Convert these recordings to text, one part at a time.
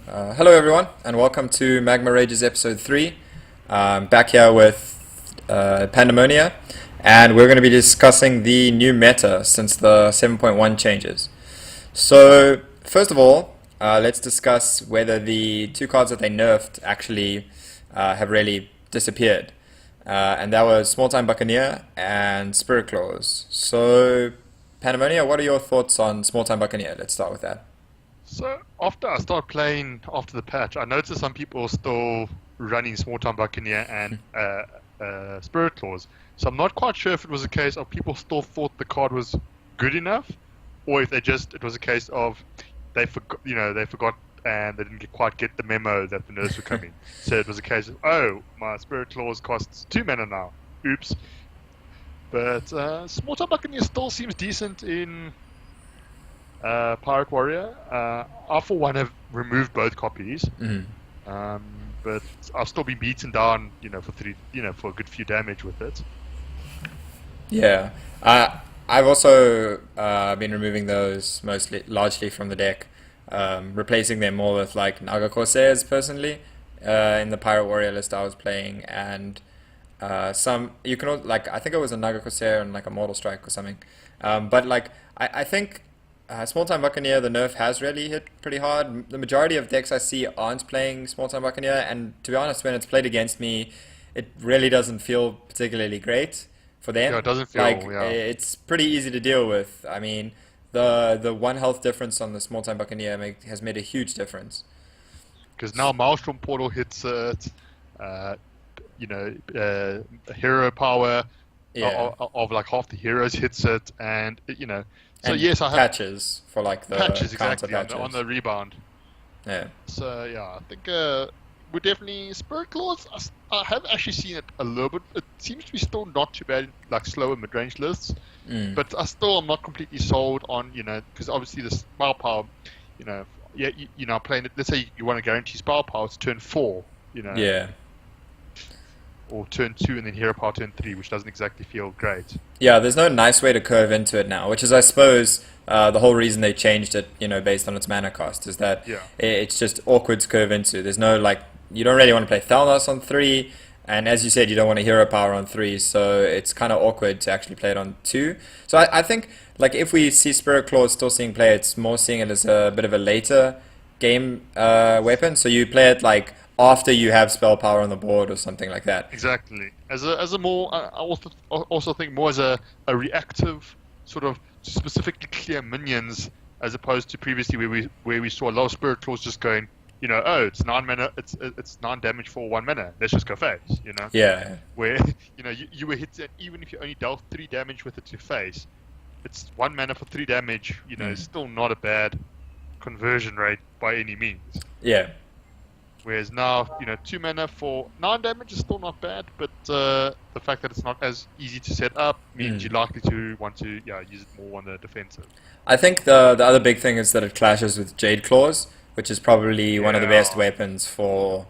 Hello everyone, and welcome to Magma Ragers episode 3. Back here with Pandemonia, and we're going to be discussing the new meta since the 7.1 changes. So, first of all, let's discuss whether the two cards that they nerfed actually have really disappeared. And that was Small Time Buccaneer and Spirit Claws. So, Pandemonia, what are your thoughts on Small Time Buccaneer? Let's start with that. So after I started playing after the patch, I noticed some people are still running Small Time Buccaneer and Spirit Claws. So I'm not quite sure if it was a case of people still thought the card was good enough, or if it was a case of they forgot and they didn't quite get the memo that the nerfs were coming. So it was a case of, oh, my Spirit Claws costs 2 mana now. Oops. But Small Time Buccaneer still seems decent in Pirate Warrior. I for one have removed both copies, Mhm. um, but I've still been beaten down, for for a good few damage with it. Yeah, I've also been removing those largely from the deck, replacing them more with like Naga Corsairs personally in the Pirate Warrior list I was playing, and some you can like I think it was a Naga Corsair and like a Mortal Strike or something, but like I think Small Time Buccaneer the nerf has really hit pretty hard. The majority of decks I see aren't playing Small Time Buccaneer, and to be honest, when it's played against me, it really doesn't feel particularly great for Yeah, them. it doesn't Like feel, yeah, it's pretty easy to deal with. I mean, the one health difference on the Small Time Buccaneer has made a huge difference. because now Maelstrom Portal hits it. Uh, hero power Yeah, of like half the heroes hits it, and So and yes, I have patches for like the patches counter exactly on patches. the rebound. Yeah. So yeah, I think we're definitely Spirit Claws. I have actually seen it a little bit. It seems to be still not too bad, in, like slower mid-range lists. Mm. But I still am not completely sold on because obviously the spell power, you know, yeah, playing it. Let's say you want to guarantee spell power, it's turn 4, Yeah. or turn 2, and then hero power turn 3, which doesn't exactly feel great. Yeah, there's no nice way to curve into it now, which is, I suppose, the whole reason they changed it, based on its mana cost, is that Yeah, it's just awkward to curve into. There's no, like, you don't really want to play Thalnos on 3, and as you said, you don't want to hero power on 3, so it's kind of awkward to actually play it on 2. So I think, like, if we see Spirit Claws still seeing play, it's more seeing it as a bit of a later game weapon, so you play it, like, after you have spell power on the board or something like that. exactly. As a more, I also think more as a reactive sort of specifically clear minions, as opposed to previously where we saw a lot of Spirit Claws just going, oh, it's 9 mana, it's 9 damage for 1 mana. Let's just go face. Yeah. Where you were hit, even if you only dealt 3 damage with it to face, it's 1 mana for 3 damage. It's Mm. still not a bad conversion rate by any means. Yeah. Whereas now, 2 mana for 9 damage is still not bad, but the fact that it's not as easy to set up means Mm. you're likely to want to use it more on the defensive. I think the other big thing is that it clashes with Jade Claws, which is probably one of the best Yeah, weapons for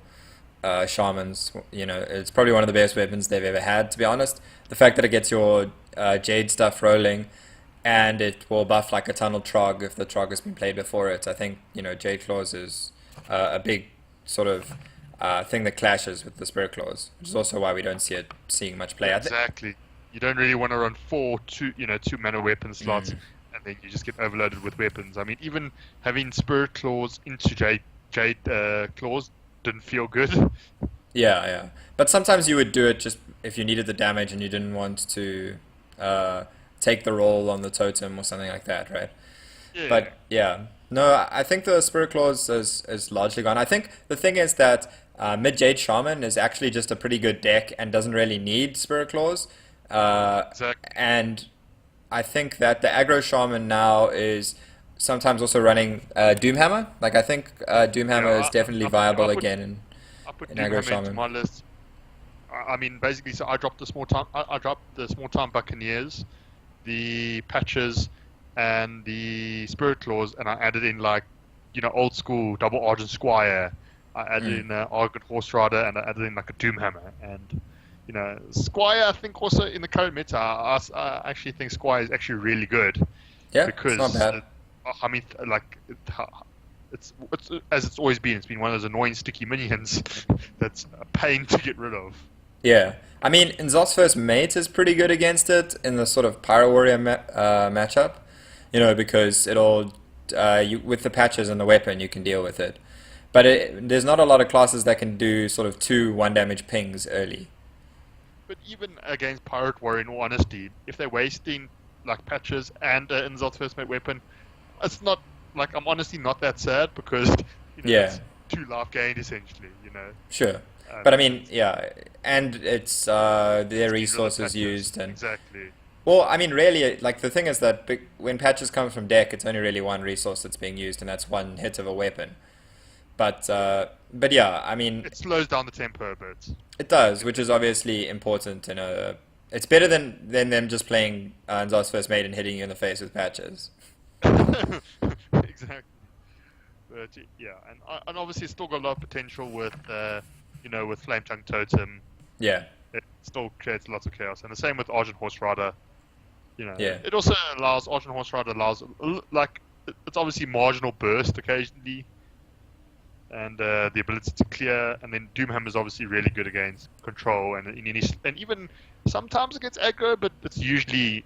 shamans. It's probably one of the best weapons they've ever had, to be honest. The fact that it gets your Jade stuff rolling, and it will buff like a Tunnel Trog if the Trog has been played before it. I think Jade Claws is a big sort of thing that clashes with the Spirit Claws, which is also why we don't see it seeing much play. exactly. You don't really want to run 2 mana weapon slots, Mm. and then you just get overloaded with weapons. I mean, even having Spirit Claws into Jade Claws didn't feel good. Yeah, yeah. But sometimes you would do it just if you needed the damage and you didn't want to uh, take the roll on the totem or something like that, right? Yeah, But yeah, no, I think the Spirit Clause is largely gone. I think the thing is that Mid Jade Shaman is actually just a pretty good deck and doesn't really need Spirit Clause. Uh, exactly. and I think that the aggro Shaman now is sometimes also running Doomhammer. Like I think Doomhammer is Yeah, definitely I viable put again I put in aggro Doomhammer into Shaman. my list. I mean, basically, so I dropped the small time. I dropped the small time Buccaneers, the patches, and the Spirit Claws, and I added in like, old school double Argent Squire. I added Mm. in Argent Horse Rider, and I added in like a Doomhammer. And Squire, I think also in the current meta, I actually think Squire is actually really good Yeah, it's not because bad. I mean, like it's as it's always been. It's been one of those annoying sticky minions that's a pain to get rid of. Yeah. I mean, Nzot's first mate is pretty good against it in the sort of Pyro Warrior matchup, because with the patches and the weapon, you can deal with it. But there's not a lot of classes that can do sort of two one damage pings early. But even against Pirate Warrior, in all honesty, if they're wasting like patches and Inzot's first mate weapon, it's not like I'm honestly not that sad because Yeah, it's two life gained essentially. sure. Um, But I mean, yeah, and it's their just get rid of resources patches. used and Exactly. well, I mean, really, like the thing is that when patches come from deck, it's only really one resource that's being used, and that's one hit of a weapon. But yeah, I mean, It slows down the tempo a bit. it does, which is obviously important. It's better than them just playing Nzar's first mate and hitting you in the face with patches. Exactly. But yeah, and obviously it's still got a lot of potential with with Flame Tongue Totem. Yeah, It still creates lots of chaos, and the same with Argent Horse Rider. yeah, It also allows Argent Horse Rider like it's obviously marginal burst occasionally, and the ability to clear. And then Doomhammer is obviously really good against control and even sometimes against aggro, but you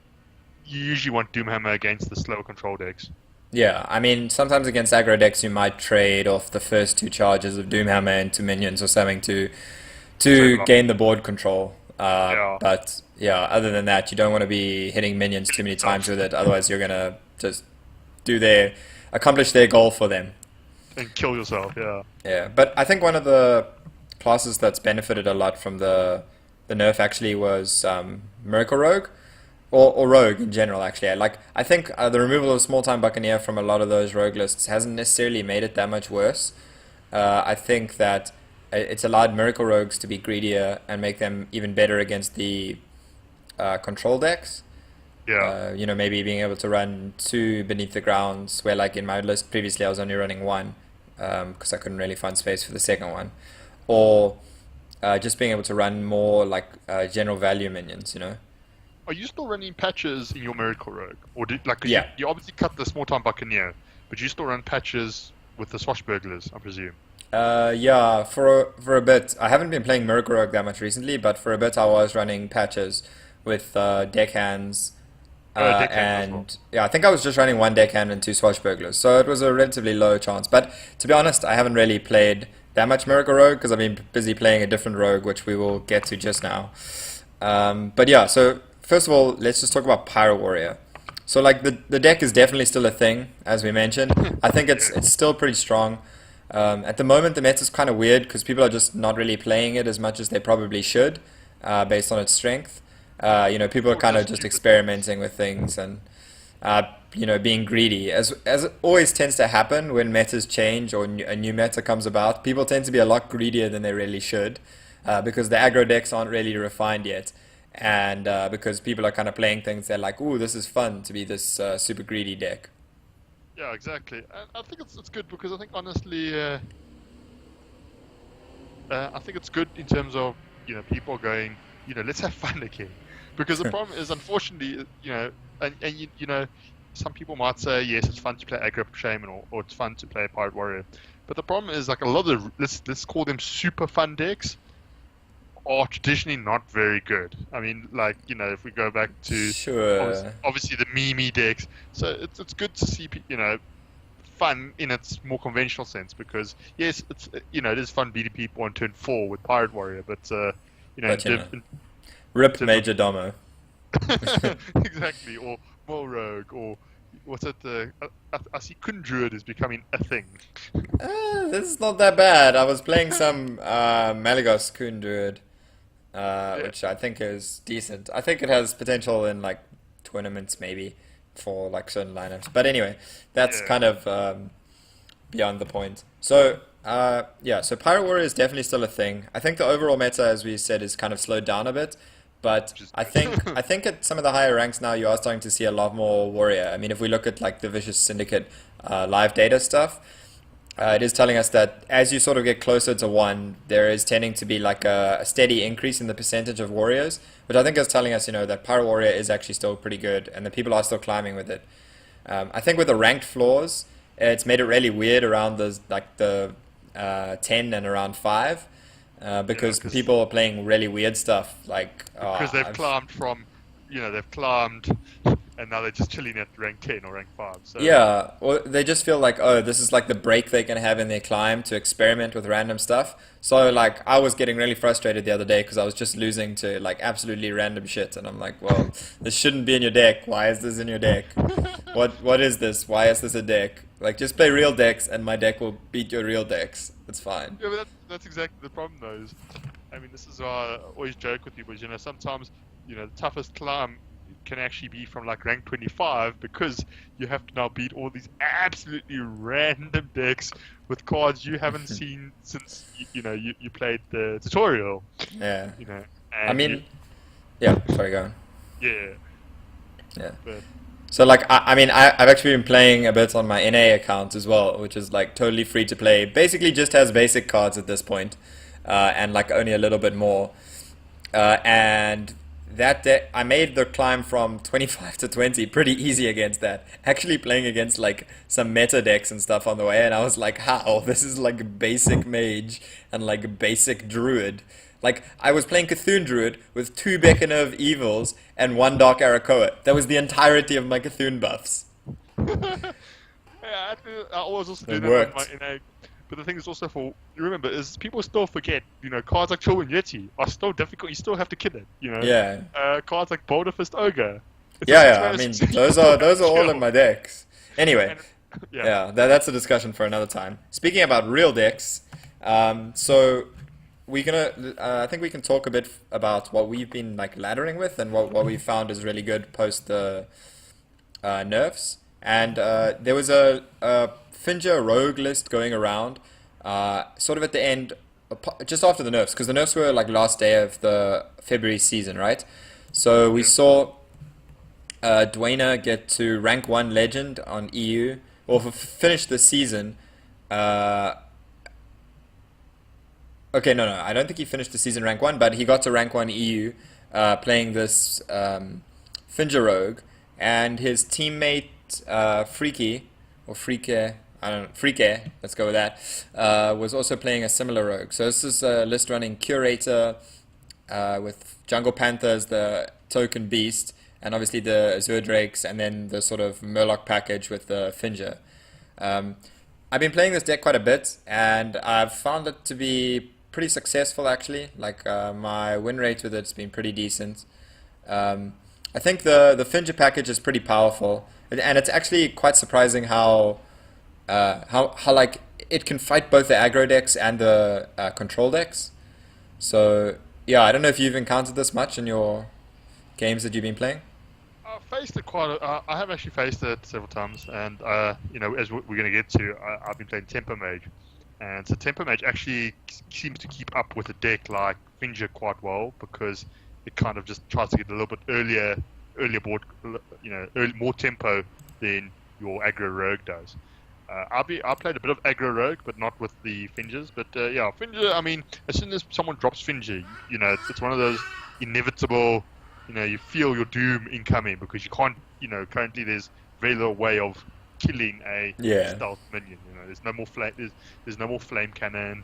usually want Doomhammer against the slower control decks. yeah. I mean, sometimes against aggro decks, you might trade off the first two charges of Doomhammer into minions or something Save a to lot. gain the board control. Yeah, But yeah, other than that, you don't want to be hitting minions too many times with it. Otherwise, you're gonna just accomplish their goal for them. and kill yourself. Yeah. Yeah, but I think one of the classes that's benefited a lot from the nerf actually was Miracle Rogue or Rogue in general. Actually, I think the removal of Small Time Buccaneer from a lot of those rogue lists hasn't necessarily made it that much worse. I think that it's allowed Miracle Rogues to be greedier and make them even better against the control decks. Yeah. Maybe being able to run two Beneath the Grounds, where like in my list previously I was only running one because I couldn't really find space for the second one, or just being able to run more like general value minions. Are you still running patches in your Miracle Rogue, or 'cause Yeah. you obviously cut the Small Time Buccaneer, but you still run patches with the Swashbucklers, I presume. Yeah, for a bit. I haven't been playing Miracle Rogue that much recently, but for a bit I was running patches with deckhands. Deckhand as well. And yeah, I think I was just running one deckhand and two swashbucklers, so it was a relatively low chance. But to be honest, I haven't really played that much Miracle Rogue because I've been busy playing a different rogue, which we will get to just now. But yeah, so first of all, let's just talk about Pyro Warrior. So like the deck is definitely still a thing, as we mentioned. I think it's still pretty strong. At the moment, the meta's kind of weird because people are just not really playing it as much as they probably should, based on its strength. People are Or kind of just just stupid experimenting with things and being greedy, as it always tends to happen when metas change or a new meta comes about. People tend to be a lot greedier than they really should, because the aggro decks aren't really refined yet, and because people are kind of playing things they're like, "Ooh, this is fun to be this super greedy deck." Yeah, exactly. And I think it's good because I think honestly, I think it's good in terms of people going, let's have fun again. Because the problem is, unfortunately, some people might say yes, it's fun to play aggro shaman or it's fun to play pirate warrior, but the problem is like a lot of the let's call them super fun decks are traditionally not very good. I mean, like if we go back to Sure. obviously the Mimi decks, so it's good to see fun in its more conventional sense because yes, it's it is fun beating people on turn 4 with pirate warrior, but in, But div- in rip terms Major Domo. exactly, or Mo Rogue, or what's it? I see Kun Druid is becoming a thing. This is not that bad. I was playing some Malagos Kun Druid, Yeah, which I think is decent. I think it has potential in like tournaments maybe for like certain lineups. But anyway, that's yeah, kind of beyond the point. So yeah, so Pirate Warrior is definitely still a thing. I think the overall meta, as we said, is kind of slowed down a bit. But which is I think good. I think at some of the higher ranks now, you are starting to see a lot more Warrior. I mean, if we look at like the Vicious Syndicate live data stuff, it is telling us that as you sort of get closer to one, there is tending to be like a steady increase in the percentage of warriors, which I think is telling us, that Pyro Warrior is actually still pretty good, and the people are still climbing with it. I think with the ranked floors, it's made it really weird around the 10 and around 5 Yeah, because people are playing really weird stuff like because they've I've climbed from, they've climbed, and now they're just chilling at rank 10 or rank 5. So Yeah, or they just feel like, oh, this is like the break they can have in their climb to experiment with random stuff. So like I was getting really frustrated the other day because I was just losing to like absolutely random shit, and I'm like, well, this shouldn't be in your deck. Why is this in your deck? What is this? Why is this a deck? Like just play real decks, and my deck will beat your real decks. It's fine. yeah, but that's exactly the problem, though. I mean, this is why I always joke with people. Is, sometimes the toughest climb can actually be from like rank 25 because you have to now beat all these absolutely random decks with cards you haven't seen since you played the tutorial. Yeah. You know, I and mean, yeah. Sorry, go on. yeah, Yeah. but So like I've actually been playing a bit on my NA account as well, which is like totally free to play. Basically just has basic cards at this point, and like only a little bit more. And that I made the climb from 25 to 20 pretty easy against that. Actually playing against like some meta decks and stuff on the way, and I was like, how? This is like basic mage and like basic druid. Like, I was playing Cthulhu Druid with 2 Beacon of Evils and 1 Dark Arakoa. That was the entirety of my Cthulhu buffs. yeah, I always also do It that on my worked. NA. But the thing is also remember is people still forget, cards like Children Yeti are still difficult. You still have to kill it. Yeah. Cards like Boulder Fist Ogre. It's a Yeah, six yeah. I mana mean, 6 you those still are have those to are all in kill. my decks. Anyway, And, yeah. yeah, that's a discussion for another time. Speaking about real decks, so we're gonna. I think we can talk a bit about what we've been like laddering with and what we found is really good post the nerfs. And there was a Finger rogue list going around, sort of at the end, just after the nerfs, because the nerfs were like last day of the February season, right? So we Yeah. saw Dwayne get to rank 1 legend on EU, or finish the season. Uh, okay, no, I don't think he finished the season rank 1, but he got to rank 1 EU playing this Finger Rogue, and his teammate Freaky, or Freake, I don't know, Freake, let's go with that, was also playing a similar rogue. So this is a list running Curator with Jungle Panther as the token beast, and obviously the Azure Drakes, and then the sort of Murloc package with the Finger. Um, I've been playing this deck quite a bit, and I've found it to be pretty successful actually. Like my win rate with it's been pretty decent. Um, I think the Finger package is pretty powerful, and it's actually quite surprising how like it can fight both the aggro decks and the control decks. So yeah, I don't know if you've encountered this much in your games that you've been playing. I faced it I have actually faced it several times, and as we're going to get to, I've been playing Temper Mage, and so Temper Mage actually seems to keep up with a deck like Finger quite well because it kind of just tries to get a little bit earlier board, more tempo than your aggro rogue does. I played a bit of aggro rogue, but not with the Fingers. But yeah, Finger. I mean, as soon as someone drops Finger, it's one of those inevitable. You feel your doom incoming because you can't. Currently there's very little way of killing a Yeah. stealth minion. There's no more flame. There's no more flame cannon.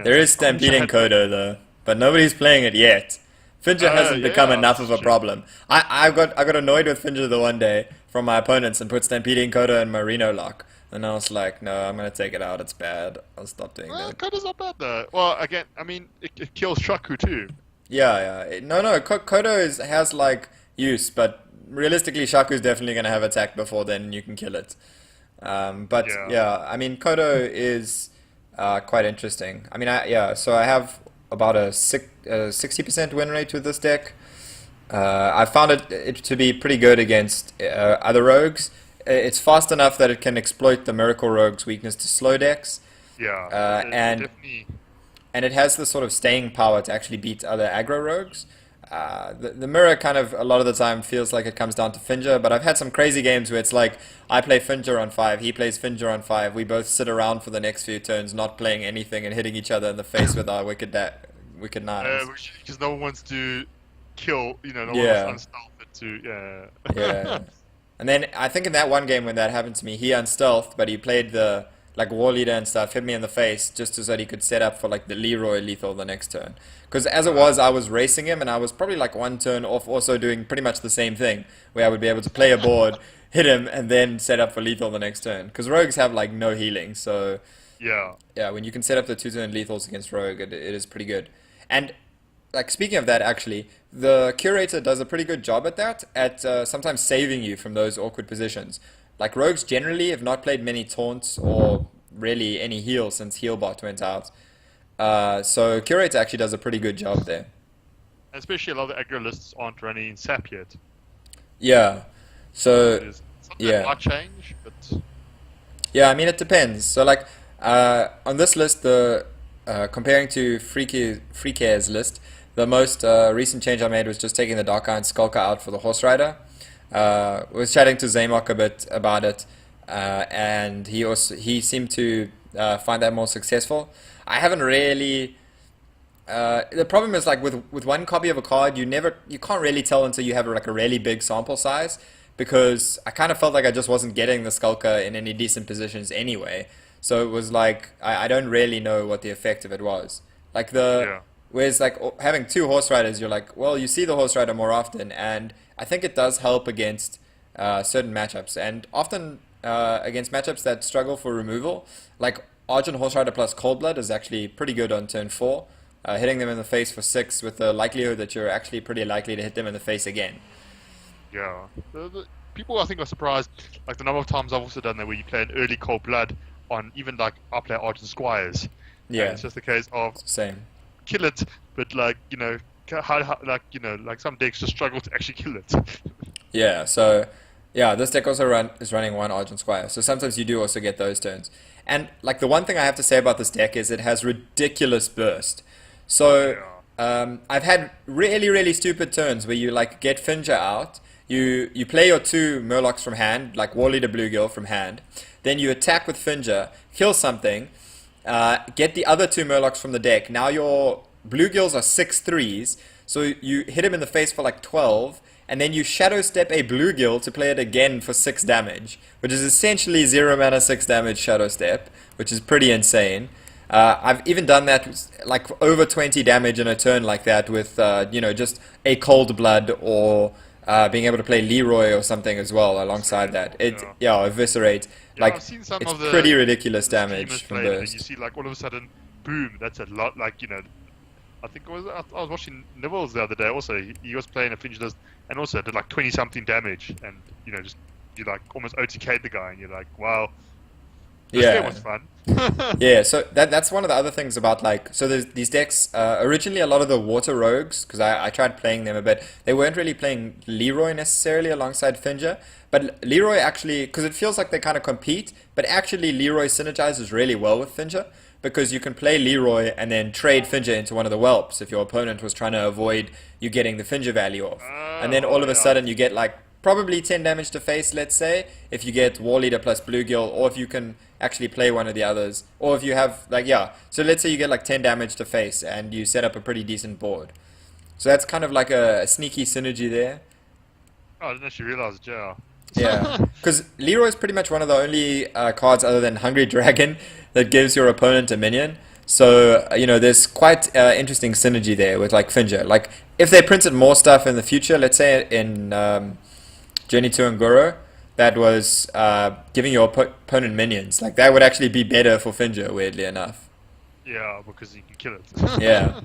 There is I wish I Stampeding had. Kodo though, but nobody's playing it yet. Finger hasn't become Yeah, enough of that's a true. problem. I got annoyed with Finger the one day from my opponents and put Stampeding Kodo in Marino lock. And I was like, no, I'm gonna take it out. It's bad. I'll stop doing Well, that. Koda's not bad though. Well, again, I mean, it kills Shaku too. Yeah, yeah. No. Kodo has like use, but realistically, Shaku's definitely gonna have attack before then. You can kill it. But Yeah. yeah, I mean, Kodo is quite interesting. I mean, yeah. So I have about a 60% win rate with this deck. I found it to be pretty good against other rogues. It's fast enough that it can exploit the Miracle Rogue's weakness to slow decks, Yeah. It and definitely. it has the sort of staying power to actually beat other aggro rogues. The mirror kind of a lot of the time feels like it comes down to Finger, but I've had some crazy games where it's like I play Finger on 5, he plays Finger on 5, we both sit around for the next few turns not playing anything and hitting each other in the face with our wicked knives. Because no one wants to kill, no one Yeah, wants to unstealth it to, yeah. yeah. And then I think in that one game when that happened to me, he unstealthed, but he played the like war leader and stuff, hit me in the face just so that he could set up for like the Leroy lethal the next turn. Because as it was, I was racing him, and I was probably like one turn off, also doing pretty much the same thing, where I would be able to play a board, hit him, and then set up for lethal the next turn. Because rogues have like no healing, so Yeah. yeah, when you can set up the two-turn lethals against rogue, it is pretty good. And like speaking of that, actually, the curator does a pretty good job at that, at sometimes saving you from those awkward positions. Like rogues generally have not played many taunts or really any heal since Healbot went out. So curator actually does a pretty good job there. Especially a lot of the aggro lists aren't running SAP yet. Yeah. So There's something that yeah. might change, but Yeah, I mean it depends. So like on this list, the comparing to Freakia's list, the most recent change I made was just taking the Dark Iron Skulker out for the Horse Rider. Was chatting to Zaymok a bit about it, and he seemed to find that more successful. I haven't really. The problem is like with one copy of a card, you can't really tell until you have like a really big sample size, because I kind of felt like I just wasn't getting the Skulker in any decent positions anyway. So it was like I don't really know what the effect of it was. Like yeah. whereas like having two horse riders, you're like, well, you see the horse rider more often, and I think it does help against certain matchups, and often against matchups that struggle for removal. Like Argent Horse Rider plus Cold Blood is actually pretty good on turn 4. Hitting them in the face for 6 with the likelihood that you're actually pretty likely to hit them in the face again. Yeah. People, I think, are surprised, like the number of times I've also done that where you play an early Cold Blood on even like I play Argent Squires. Yeah, And it's just the case of same. kill it, but like, like, like some decks just struggle to actually kill it. Yeah, so yeah, this deck also is running one Argent Squire, so sometimes you do also get those turns. And like the one thing I have to say about this deck is it has ridiculous burst. So I've had really really stupid turns where you like get Finja out, you play your two Murlocs from hand, like War Leader Bluegill from hand, then you attack with Finja, kill something, get the other two Murlocs from the deck. Now your Bluegills are 6/3s, so you hit him in the face for like 12, and then you Shadow Step a Bluegill to play it again for 6 damage, which is essentially 0 mana 6 damage Shadow Step, which is pretty insane. I've even done that like over 20 damage in a turn like that with just a Cold Blood or being able to play Leroy or something as well alongside that. Eviscerate. Yeah, Like I've seen some it's of the pretty ridiculous streamers damage from play it, and burst. you see like all of a sudden, boom, that's a lot. Like I think I was watching Nibbles the other day. Also, he was playing a Finch list and also did like 20 something damage, and just you like almost OTK'd the guy, and you're like, wow, this game Yeah. was fun. Yeah, so that's one of the other things about like so there's these decks. Originally, a lot of the water rogues, because I tried playing them a bit, they weren't really playing Leroy necessarily alongside Finja, but Leroy actually, because it feels like they kind of compete, but actually Leroy synergizes really well with Finja, because you can play Leroy and then trade Finja into one of the whelps if your opponent was trying to avoid you getting the Finja value off, and then all of a Yeah. sudden you get like probably 10 damage to face, let's say, if you get War Leader plus Bluegill, or if you can actually play one of the others, or if you have, like, yeah, so let's say you get like 10 damage to face and you set up a pretty decent board. So that's kind of like a sneaky synergy there. Oh, I didn't actually realize it. Yeah. Yeah, because Leroy is pretty much one of the only cards other than Hungry Dragon that gives your opponent a minion. So, there's quite interesting synergy there with like Finja. Like, if they printed more stuff in the future, let's say in Journey to Ngoro, that was giving your opponent minions. Like that would actually be better for Finja, weirdly enough. Yeah, because you can kill it. Yeah,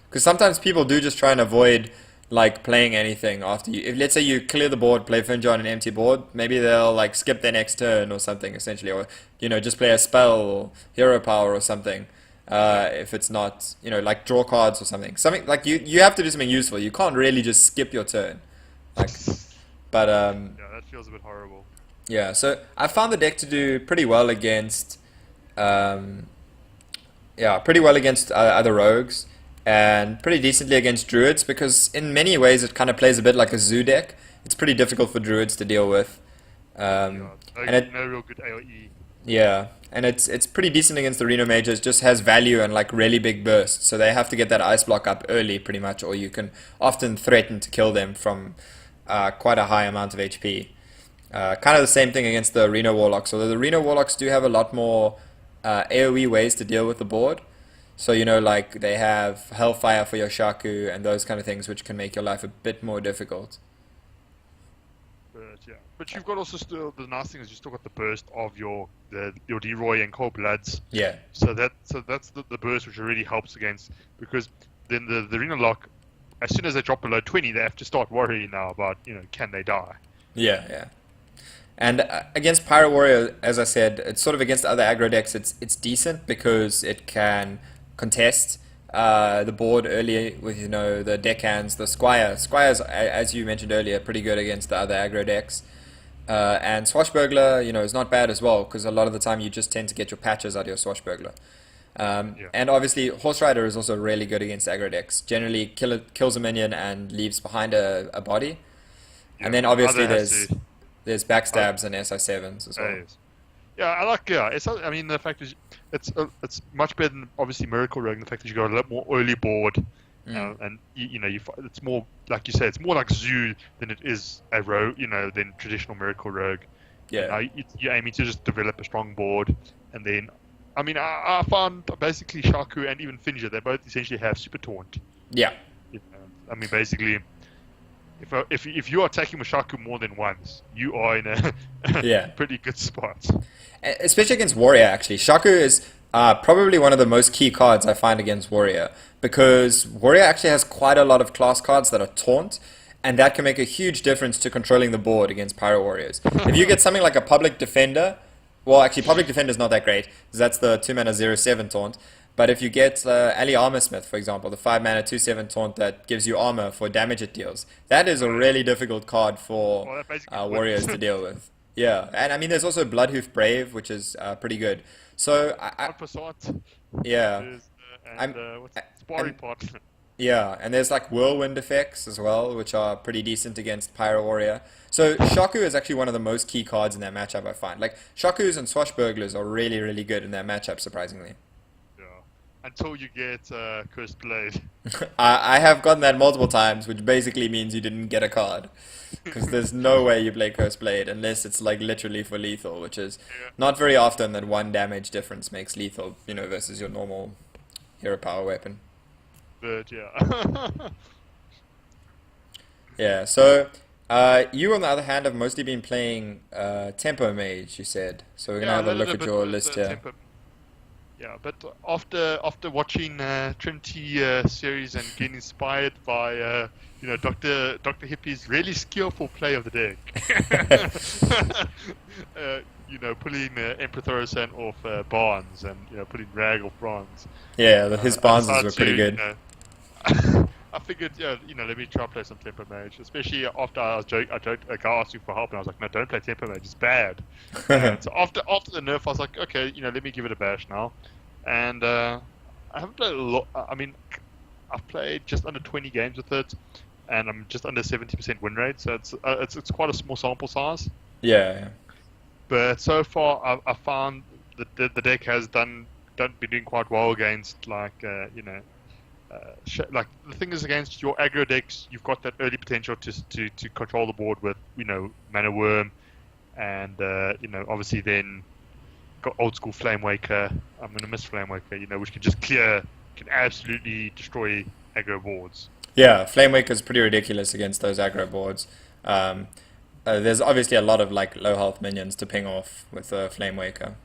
because sometimes people do just try and avoid like playing anything after you. If let's say you clear the board, play Finja on an empty board, maybe they'll like skip their next turn or something essentially, or just play a spell or hero power or something. If it's not like draw cards or something like you have to do something useful. You can't really just skip your turn. Like, but Yeah, that feels a bit horrible. yeah, so I found the deck to do pretty well against, pretty well against other rogues, and pretty decently against druids, because in many ways it kind of plays a bit like a zoo deck. It's pretty difficult for druids to deal with, Yeah, and it no real good AoE. yeah, and it's pretty decent against the Reno mages. Just has value and like really big bursts, so they have to get that ice block up early, pretty much, or you can often threaten to kill them from quite a high amount of HP. Kind of the same thing against the Reno Warlocks, although the Reno Warlocks do have a lot more AoE ways to deal with the board. So, like they have Hellfire for your Shaku and those kind of things, which can make your life a bit more difficult. But yeah, but you've got also still the nice thing is you still got the burst of your Leroy and Cold Bloods. Yeah, So that's the burst which really helps against, because then the Arena Lock, as soon as they drop below 20, they have to start worrying now about can they die. yeah. And against Pyro Warrior, as I said, it's sort of against other aggro decks. It's decent because it can contest the board early with the deckhands, the Squire. Squire's, as you mentioned earlier, pretty good against the other aggro decks. And Swashbuckler, is not bad as well because a lot of the time you just tend to get your patches out of your Swashbuckler. Yeah. And obviously, Horse Rider is also really good against aggro decks. Generally, kills a minion and leaves behind a body. Yeah, And then obviously either has to. there's backstabs and SI7s as well. Yes. Yeah, I like. Yeah, I mean, the fact is, it's much better than obviously Miracle Rogue. The fact that you got a lot more early board, and it's more like you say, it's more like Zoo than it is a rogue. Than traditional Miracle Rogue. Yeah. You're aiming to just develop a strong board, and then, I mean, I found basically Shaku and even Finja, they both essentially have Super Taunt. Yeah. I mean, basically, if you are attacking with Shaku more than once, you are in a Yeah. pretty good spot. Especially against Warrior, actually. Shaku is probably one of the most key cards I find against Warrior because Warrior actually has quite a lot of class cards that are taunt, and that can make a huge difference to controlling the board against Pyro Warriors. If you get something like a Public Defender, well, actually, Public Defender is not that great because that's the 2-mana 0/7 taunt. But if you get Ali Armorsmith, for example, the 5-mana 2/7 taunt that gives you armor for damage it deals, that is a really difficult card for Well, that basically Warriors to deal with. Yeah, and I mean, there's also Bloodhoof Brave, which is pretty good. So, yeah, There's, I'm, what's Sparry and, Pot? yeah, and there's like Whirlwind effects as well, which are pretty decent against Pyro Warrior. So Shaku is actually one of the most key cards in that matchup, I find. Like, Shakus and Swashburglers are really, really good in that matchup, surprisingly. Yeah. Until you get Cursed Blade. I have gotten that multiple times, which basically means you didn't get a card. Because there's no way you play Cursed Blade unless it's like literally for lethal, which is Yeah. not very often that one damage difference makes lethal, versus your normal hero power weapon. But yeah. Yeah, so you on the other hand have mostly been playing Tempo Mage, you said. So we're gonna Yeah, have a I look did at bit your with, list here. Temper. Yeah, but after watching Trinity series and getting inspired by Dr. Hippie's really skillful play of the deck, pulling Emperor Thorosan off Barnes and putting Rag off Bronze. Yeah, his I Barnes decided were pretty good. I figured, let me try to play some Temper Mage, especially after I joked, a guy asked me for help, and I was like, no, don't play Temper Mage, it's bad. And so after the nerf, I was like, okay, let me give it a bash now. And I haven't played a lot. I mean, I've played just under 20 games with it, and I'm just under 70% win rate, so it's quite a small sample size. Yeah. But so far, I found that the deck has been doing quite well against like like the thing is against your aggro decks, you've got that early potential to control the board with Mana Worm, and obviously then got old school Flame Waker. I'm gonna miss Flame Waker, which can absolutely destroy aggro boards. Yeah, Flame Waker is pretty ridiculous against those aggro boards. There's obviously a lot of like low health minions to ping off with Flame Waker.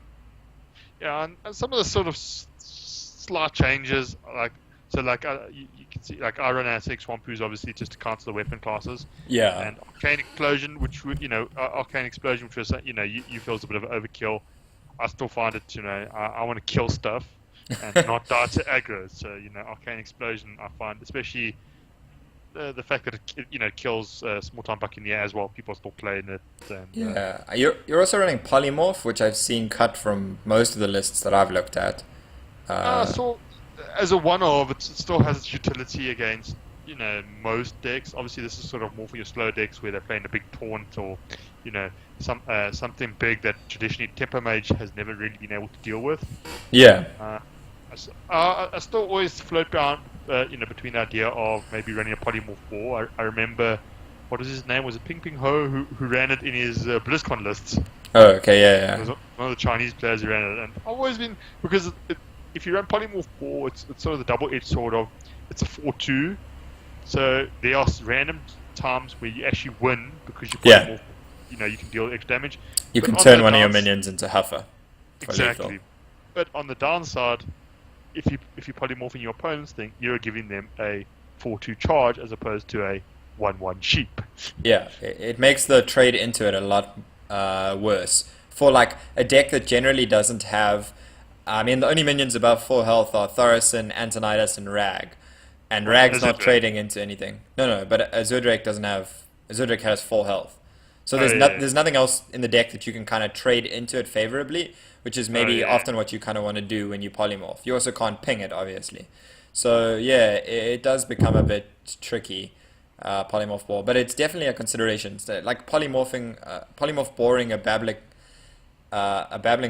Yeah, and some of the sort of slight changes, you can see, like I run ASX Wampoos obviously just to counter the weapon classes. Yeah. And Arcane Explosion, which Arcane Explosion, which was you feel is a bit of overkill. I still find it, I want to kill stuff and not die to aggro. So Arcane Explosion, I find, especially the fact that it kills Small Time Buccaneer as well. People are still playing it. And, Yeah. You're also running Polymorph, which I've seen cut from most of the lists that I've looked at. So as a one-off, it still has its utility against most decks. Obviously, this is sort of more for your slow decks where they're playing a big taunt or something big that traditionally Tempo Mage has never really been able to deal with. Yeah. I still always float around between the idea of maybe running a Polymorph 4. I remember what was his name? Was it Ping Ping Ho who ran it in his BlizzCon lists? Oh, okay, It yeah, was one of the Chinese players who ran it, and I've always been because if you run Polymorph Ball, it's sort of the double-edged sword of it's a 4-2, so there are random times where you actually win because you yeah. polymorph. You know, you can deal extra damage, You but can on turn the one of your downs minions into Huffer for lethal. exactly. But on the downside, if you polymorphing your opponent's thing, you're giving them a 4-2 charge as opposed to a 1-1 sheep. Yeah, it makes the trade into it a lot worse. For like a deck that generally doesn't have, I mean, the only minions above full health are Thaurissan, Antonidas, and Rag. And Well, Rag's is it not Drake? trading into anything. No, no, but Azurdrake doesn't have. Azurdrake has full health. So Oh yeah, there's nothing else in the deck that you can kind of trade into it favorably, which is oh maybe yeah. often what you kind of want to do when you polymorph. You also can't ping it, obviously. So yeah, it does become a bit tricky, polymorph ball, but it's definitely a consideration. So, like polymorph boring a babbling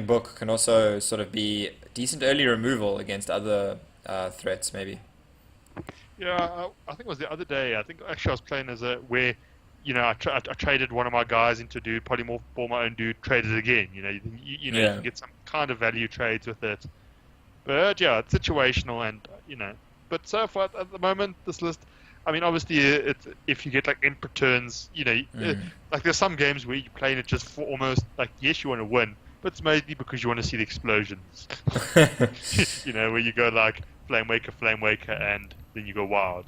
book can also sort of be decent early removal against other threats, maybe. Yeah, I think it was the other day. I think actually I was playing as a where, I traded one of my guys into dude polymorph ball my own dude, traded again. You Yeah. can get some kind of value trades with it. But yeah, it's situational, and But so far at the moment, this list. I mean, obviously, it's if you get like input turns, Mm. like there's some games where you're playing it just for almost like yes, you want to win, but it's mainly because you want to see the explosions. Where you go like Flame Waker, and then you go wild.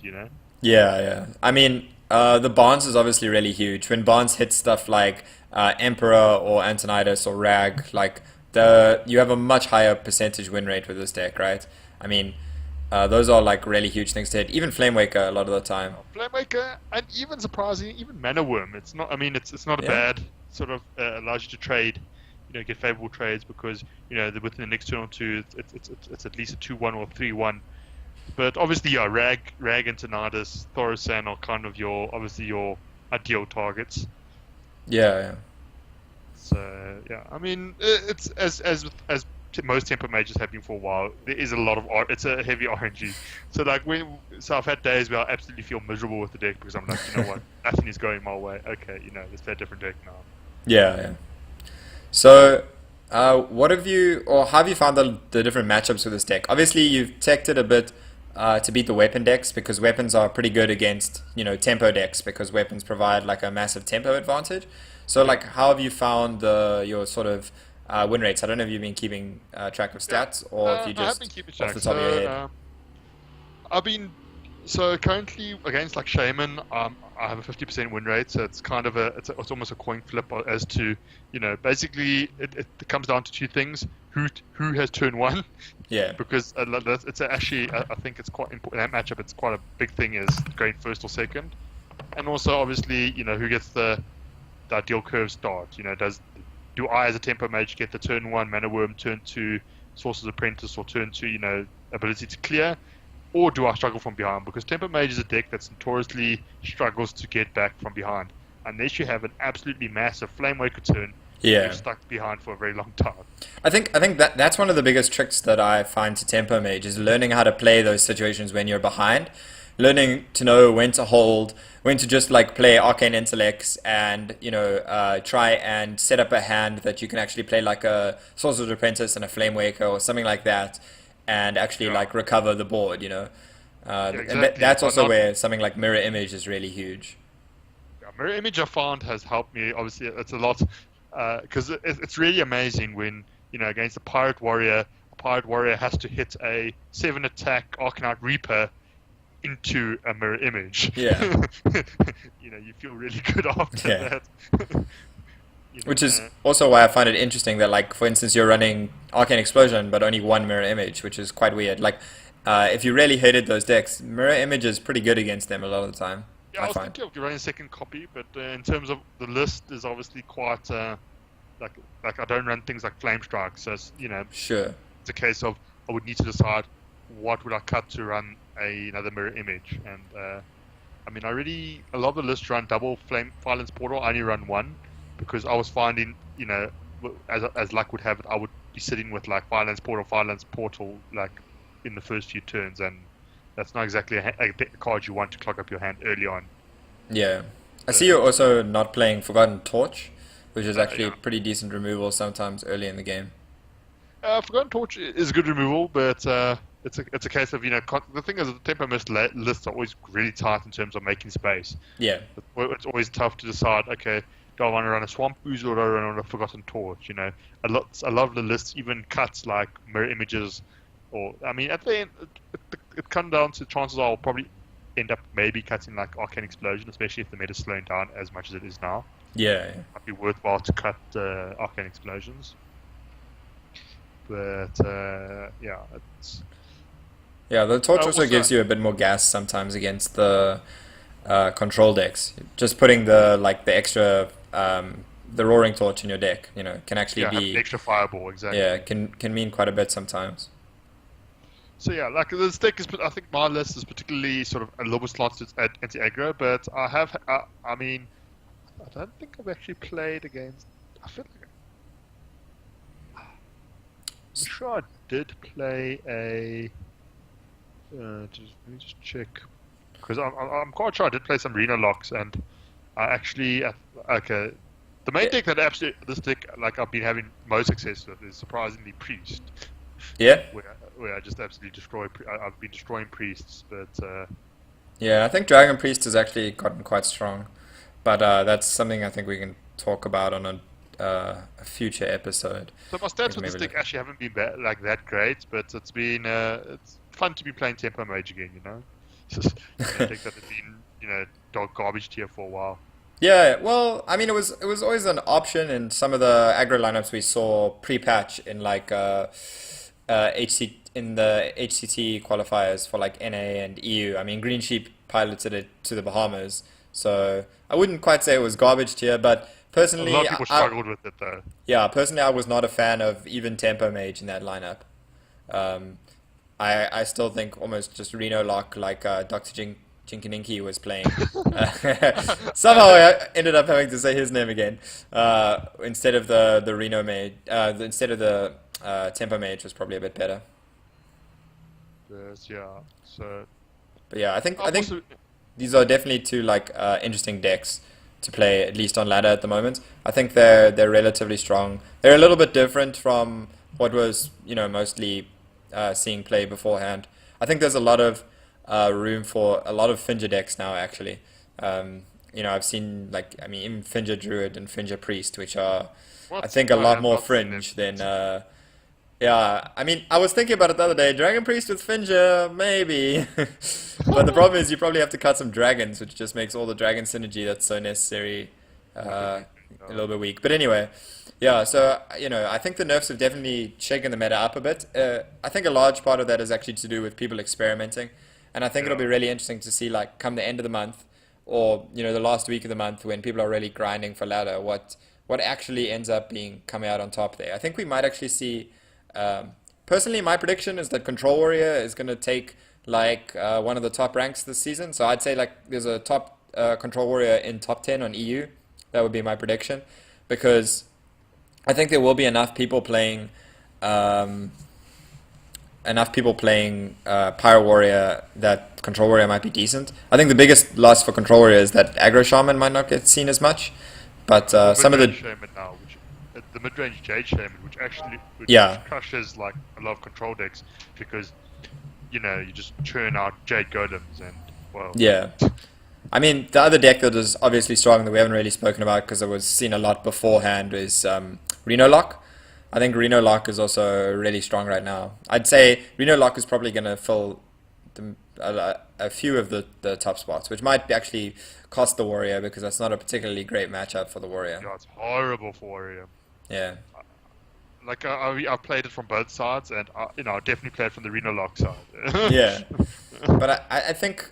Yeah, yeah. I mean, the Barnes is obviously really huge. When Barnes hits stuff like Emperor or Antonidas or Rag, like you have a much higher percentage win rate with this deck, right? I mean, those are like really huge things to hit. Even Flamewaker a lot of the time. Flame Waker, and even surprisingly, even Mana Worm. It's not. I mean, it's not a Yeah. bad sort of allows you to trade. Get favorable trades because within the next turn or two, it's at least a 2-1 or 3-1. But obviously, yeah, Rag and Tornadus, Thaurissan are kind of your ideal targets. Yeah, yeah. So yeah, I mean, it's as most tempo mages have been for a while. There is a lot of it's a heavy RNG. So like so I've had days where I absolutely feel miserable with the deck because I'm like, you know what, nothing is going my way. Okay, let's play a different deck now. Yeah, yeah. So, what have you, or how have you found the different matchups with this deck? Obviously, you've teched it a bit to beat the weapon decks because weapons are pretty good against, tempo decks because weapons provide like a massive tempo advantage. So, Yeah. like, how have you found your sort of win rates? I don't know if you've been keeping track of Yeah, stats or if you I have been just keeping off track. the top of your head. I've been so currently against like Shaman, I have a 50% win rate. So it's kind of it's almost a coin flip as to basically it comes down to two things: who has turn one, Yeah, because it's actually I think it's quite important that matchup. It's quite a big thing is going first or second, and also obviously who gets the ideal curve start. Do I as a tempo mage get the turn one mana worm, turn two Sorcerer's Apprentice, or turn two ability to clear, or do I struggle from behind? Because tempo mage is a deck that notoriously struggles to get back from behind. Unless you have an absolutely massive Flame Waker turn, you're yeah. stuck behind for a very long time. I think that's one of the biggest tricks that I find to tempo mage is learning how to play those situations when you're behind, learning to know when to hold, when to just like play arcane intellects and try and set up a hand that you can actually play like a Sorcerer's Apprentice and a Flame Waker or something like that, and actually Yeah, like recover the board. yeah, And exactly. that's But also not where something like Mirror Image is really huge. yeah, Mirror Image I found has helped me. Obviously, it's a lot because it's really amazing when against a Pirate Warrior has to hit a 7 attack Arcanite Reaper into a mirror image. Yeah, You feel really good after yeah. that. Which is also why I find it interesting that, like, for instance, you're running Arcane Explosion, but only one Mirror Image, which is quite weird. Like, if you really hated those decks, Mirror Image is pretty good against them a lot of the time, Yeah, I I was find. thinking of running a second copy, but in terms of the list, is obviously quite like I don't run things like Flame Strike, so Sure. it's a case of I would need to decide what would I cut to run another mirror image, and I mean a lot of the lists run double Flame Violence Portal. I only run one because I was finding as luck would have it, I would be sitting with like Violence Portal like in the first few turns, and that's not exactly a card you want to clog up your hand early on. Yeah. I see you're also not playing Forgotten Torch, which is actually a Yeah. pretty decent removal sometimes early in the game. Forgotten Torch is a good removal, but it's a case of the thing is the tempo mist lists are always really tight in terms of making space. Yeah, It's always tough to decide. Okay, do I want to run a Swamp Ooze or do I run a Forgotten Torch? A lot of the lists even cuts like mirror images, or I mean, at the end, it comes down to chances are I'll probably end up maybe cutting like Arcane Explosion, especially if the meta's slowing down as much as it is now. yeah, yeah. Might be worthwhile to cut Arcane Explosions. But yeah, it's Yeah, the torch also also gives you a bit more gas sometimes against the control decks. Just putting the extra the roaring torch in your deck, can actually have an be extra fireball exactly. yeah can mean quite a bit sometimes. So yeah, like this deck is, I think my list is particularly sort of a little bit slanted at anti-aggro, but I mean, I don't think I've actually played against. I feel like I'm sure I did play a. Let me just check, because I'm quite sure I did play some Reno locks, and I actually okay. The main Yeah, deck that absolutely this deck like I've been having most success with is surprisingly Priest, yeah, where I just absolutely destroy. I've been destroying priests, but yeah. I think Dragon Priest has actually gotten quite strong, but that's something I think we can talk about on a future episode. so my We stats can with this maybe deck look. actually haven't been like that great, but it's fun to be playing Tempo Mage again. It's just a deck that has been dog garbage tier for a while. Yeah, well, I mean, it was always an option in some of the aggro lineups we saw pre-patch in like HC in the HCT qualifiers for like NA and EU. I mean, Green Sheep piloted it to the Bahamas, so I wouldn't quite say it was garbage tier, but A lot personally, of people struggled with it though. yeah, personally, I was not a fan of even Tempo Mage in that lineup. Um, I still think almost just Reno Lock like Dr. Jinkininki was playing. Somehow I ended up having to say his name again instead of the Reno Mage. Instead of the Tempo Mage was probably a bit better. But yeah, so But yeah, I I've think also these are definitely two like interesting decks to play at least on ladder at the moment. I think they're relatively strong. They're a little bit different from what was mostly seeing play beforehand. I think there's a lot of room for a lot of Finger decks now actually. I've seen like I mean even Finger Druid and Finger Priest, which are I what's think a I lot have more not seen them. fringe than yeah, I mean, I was thinking about it the other day. Dragon Priest with Finja, maybe. But the problem is you probably have to cut some dragons, which just makes all the dragon synergy that's so necessary Everything. a little bit weak. But anyway, yeah, so, I think the nerfs have definitely shaken the meta up a bit. I think a large part of that is actually to do with people experimenting. And I think it'll Yeah. be really interesting to see, like, come the end of the month or, the last week of the month when people are really grinding for ladder, what actually ends up being coming out on top there. I think we might actually see personally, my prediction is that Control Warrior is going to take like one of the top ranks this season. So I'd say like there's a top Control Warrior in top 10 on EU. That would be my prediction because I think there will be um, enough people playing Pyro Warrior that Control Warrior might be decent. I think the biggest loss for Control Warrior is that Aggro Shaman might not get seen as much. But The some of mid-range the shaman now, the mid-range Jade shaman, which yeah crushes like a lot of control decks because you just churn out Jade golems and well, yeah. I mean, the other deck that is obviously strong that we haven't really spoken about because it was seen a lot beforehand is Reno Lock. I think Reno Lock is also really strong right now. I'd say Reno Lock is probably going to fill a few of the top spots, which might actually cost the Warrior because that's not a particularly great matchup for the Warrior. it's horrible for Warrior. Yeah. Like I've played it from both sides, and I definitely played from the Reno Lock side. Yeah. But I think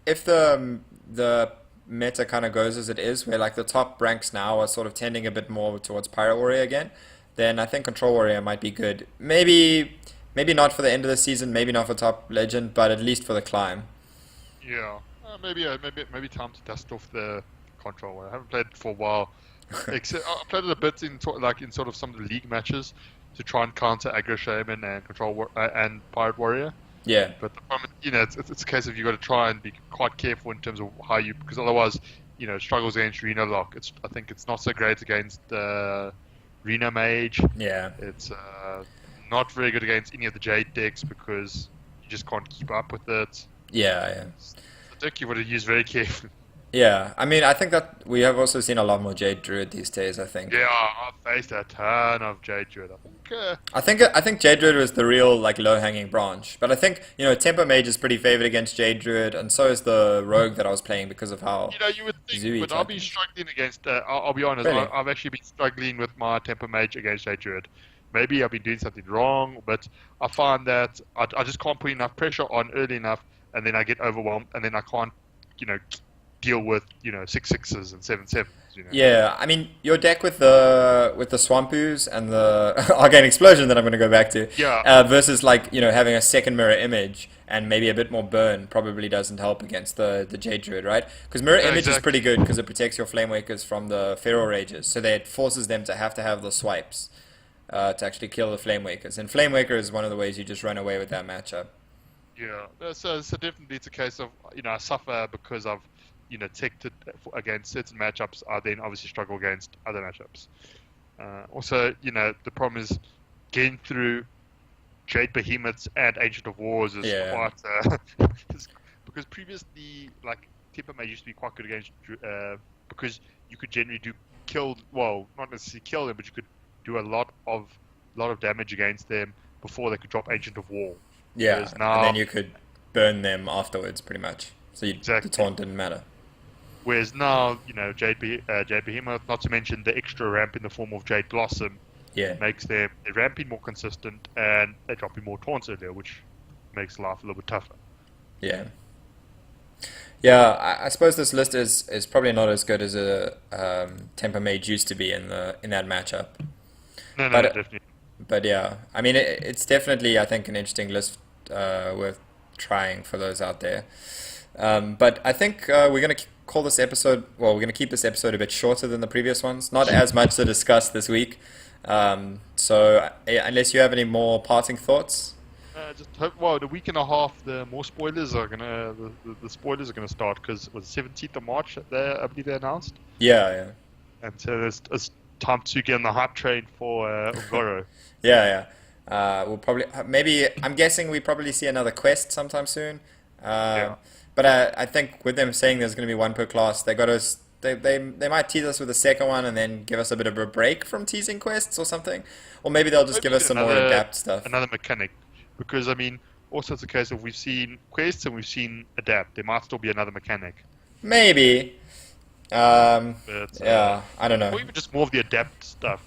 if the meta kind of goes as it is, where like the top ranks now are sort of tending a bit more towards Pirate Warrior again, then I think Control Warrior might be good. Maybe not for the end of the season, maybe not for top legend, but at least for the climb. Yeah, maybe time to dust off the control. I haven't played it for a while. Except I played it a bit in sort of some of the league matches to try and counter aggro shaman and and pirate warrior. Yeah. But the problem, it's a case of you got to try and be quite careful in terms of how you, because otherwise, struggles against Reno Lock. I think it's not so great against Reno Mage. Yeah. It's not very good against any of the Jade decks because you just can't keep up with it. Yeah, yeah. It's a deck you would have used very carefully. Yeah, I mean, I think that we have also seen a lot more Jade Druid these days, I think. Yeah, I've faced a ton of Jade Druid. I think Jade Druid was the real like low-hanging branch. But I think, Tempo Mage is pretty favored against Jade Druid, and so is the Rogue that I was playing because of how You would think, Zooey but I'll type be is. struggling against. I'll be honest. Really? I've actually been struggling with my Temper Mage against Jade Druid. Maybe I've been doing something wrong, but I find that I just can't put enough pressure on early enough, and then I get overwhelmed, and then I can't, deal with 6/6s and 7/7s. Yeah, I mean your deck with the Swampoos and the Arcane Explosion that I'm going to go back to, Yeah. versus like having a second mirror image and maybe a bit more burn probably doesn't help against the Jade Druid, right? Because mirror image is Exactly. pretty good because it protects your Flamewakers from the Feral Rages, so that it forces them to have the swipes to actually kill the Flamewakers. And Flamewaker is one of the ways you just run away with that matchup. Yeah. So definitely it's a case of I suffer because I've teched it against certain matchups. I then obviously struggle against other matchups. Also, the problem is getting through Jade Behemoths and Ancient of Wars is Yeah. quite because previously like Temper Mage used to be quite good against because you could generally not necessarily kill them, but you could do a lot of damage against them before they could drop Ancient of War. Yeah, Whereas and now, then you could burn them afterwards, pretty much. So the Exactly. taunt didn't matter. Jade Behemoth, not to mention the extra ramp in the form of Jade Blossom, Yeah. makes their ramping more consistent and they're dropping more taunts earlier, which makes life a little bit tougher. Yeah. Yeah, I suppose this list is probably not as good as a Temper Mage used to be in that matchup. No, But definitely. but yeah, I mean it's definitely I think an interesting list worth trying for those out there. But I think we're gonna call this episode. Well, we're gonna keep this episode a bit shorter than the previous ones. Not as much to discuss this week. So unless you have any more parting thoughts. Just hope. Well, the week and a half, the spoilers are gonna start because it was 17th of March. I believe they announced, Yeah, and so it's time to get on the hype train for Ungoro. yeah. We'll probably maybe I'm guessing we probably see another quest sometime soon. Yeah. But I think with them saying there's going to be one per class, they got us. They might tease us with a second one and then give us a bit of a break from teasing quests or something, or maybe they'll just give us some more adapt stuff. Another mechanic, because I mean, also it's a case of we've seen quests and we've seen adapt. There might still be another mechanic. Maybe. But, Yeah, I don't know. Or even just more of the adapt stuff.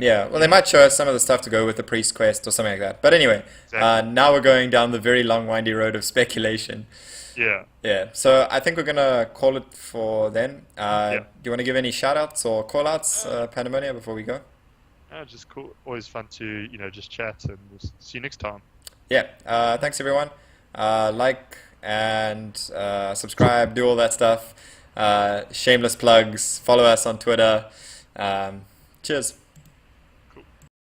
Yeah, well, they might show us some of the stuff to go with the priest quest or something like that. But anyway, Exactly. now we're going down the very long, windy road of speculation. Yeah. Yeah, so I think we're gonna call it for then. Yeah. Do you want to give any shout-outs or call-outs, Pandemonia, before we go? Just cool. Always fun to just chat, and we'll see you next time. Yeah, thanks everyone. Like and subscribe, do all that stuff. Shameless plugs. Follow us on Twitter. Cheers.